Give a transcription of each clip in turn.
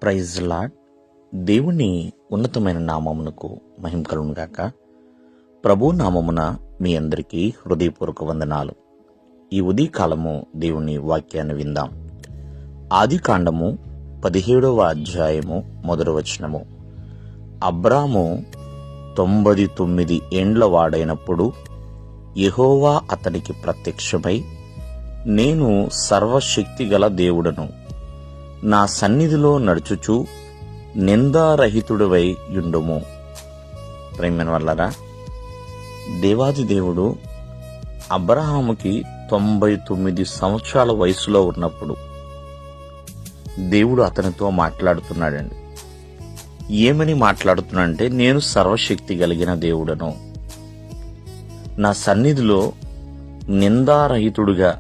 Praise lord. దేవుని ఉన్నతమైన నామమునకు మహిమ కలుగును గాక. ప్రభు నామమున మీ అందరికీ హృదయపూర్వక వందనాలు. ఈ ఉదయకాలము దేవుని వాక్యాన్ని విందాం. ఆదికాండము 17వ అధ్యాయము 1వ వచనము. అబ్రాము 99 ఏండ్ల వాడైనప్పుడు యెహోవా అతనికి ప్రత్యక్షమై, నేను సర్వశక్తి గల దేవుడను, నా సన్నిధిలో నడుచుచు నిందారహితుడివై యుండుము. ప్రేమైన వాళ్ళరా, దేవాది దేవుడు అబ్రహాముకి 99 సంవత్సరాల వయసులో ఉన్నప్పుడు దేవుడు అతనితో మాట్లాడుతున్నాడండి. ఏమని మాట్లాడుతున్నాడంటే, నేను సర్వశక్తి కలిగిన దేవుడను, నా సన్నిధిలో నిందారహితుడుగా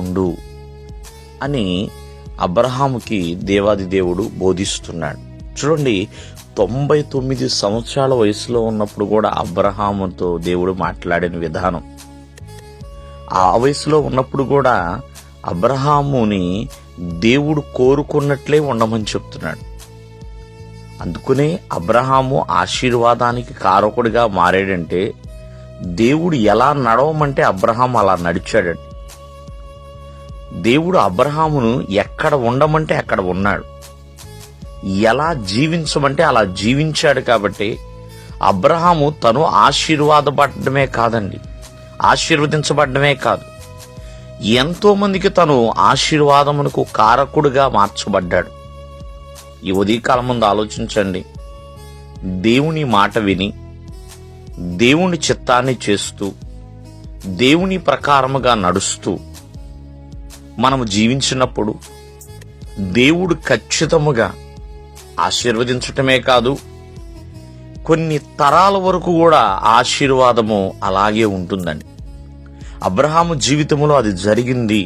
ఉండు అని అబ్రహాముకి దేవాది దేవుడు బోధిస్తున్నాడు. చూడండి, 99 సంవత్సరాల వయసులో ఉన్నప్పుడు కూడా అబ్రహాముతో దేవుడు మాట్లాడిన విధానం, ఆ వయసులో ఉన్నప్పుడు కూడా అబ్రహాముని దేవుడు కోరుకున్నట్లే ఉండమని చెప్తున్నాడు. అందుకనే అబ్రహాము ఆశీర్వాదానికి కారకుడిగా మారాడంటే, దేవుడు ఎలా నడవమంటే అబ్రహాము అలా నడిచాడండి. దేవుడు అబ్రహామును ఎక్కడ ఉండమంటే అక్కడ ఉన్నాడు, ఎలా జీవించమంటే అలా జీవించాడు. కాబట్టి అబ్రహాము తను ఆశీర్వాదపడమే కాదండి, ఆశీర్వదించబడమే కాదు, ఎంతో మందికి తను ఆశీర్వాదమునకు కారకుడుగా మార్చబడ్డాడు. ఈ ఉదయకాలం ముందు ఆలోచించండి. దేవుని మాట విని దేవుని చిత్తాన్ని చేస్తూ దేవుని ప్రకారముగా నడుస్తూ మనము జీవించినప్పుడు దేవుడు ఖచ్చితముగా ఆశీర్వదించటమే కాదు, కొన్ని తరాల వరకు కూడా ఆశీర్వాదము అలాగే ఉంటుందండి. అబ్రహాము జీవితంలో అది జరిగింది.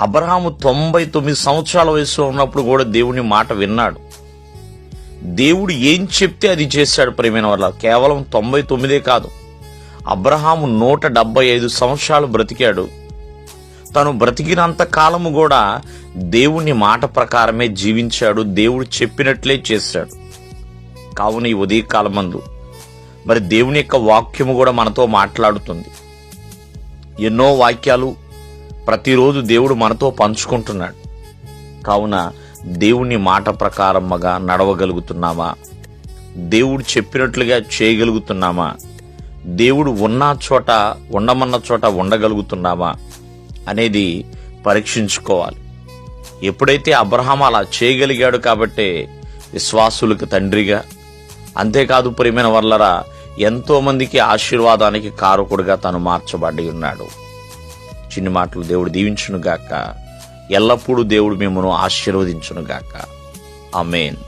అబ్రహాము 99 సంవత్సరాల వయసులో ఉన్నప్పుడు కూడా దేవుని మాట విన్నాడు. దేవుడు ఏం చెప్తే అది చేశాడు. ప్రియమైన వాళ్ళ, కేవలం 99 కాదు, అబ్రహాము 175 సంవత్సరాలు బ్రతికాడు. తను బ్రతికినంత కాలము కూడా దేవుని మాట ప్రకారమే జీవించాడు, దేవుడు చెప్పినట్లే చేశాడు. కావున ఈ ఉదయకాలమందు మరి దేవుని యొక్క వాక్యము కూడా మనతో మాట్లాడుతుంది. ఎన్నో వాక్యాలు ప్రతిరోజు దేవుడు మనతో పంచుకుంటున్నాడు. కావున దేవుని మాట ప్రకారముగా నడవగలుగుతున్నామా? దేవుడు చెప్పినట్లుగా చేయగలుగుతున్నామా? దేవుడు ఉన్న చోట, ఉండమన్న చోట ఉండగలుగుతున్నామా అనేది పరీక్షించుకోవాలి. ఎప్పుడైతే అబ్రహాము అలా చేయగలిగాడు కాబట్టే విశ్వాసులకు తండ్రిగా, అంతేకాదు ప్రియమైన వర్లరా, ఎంతో మందికి ఆశీర్వాదానికి కారకుడుగా తను మార్చబడి ఉన్నాడు. చిన్ని మాటలు దేవుడు దీవించునుగాక. ఎల్లప్పుడూ దేవుడు మిమ్మల్ని ఆశీర్వదించునుగాక. ఆమేన్.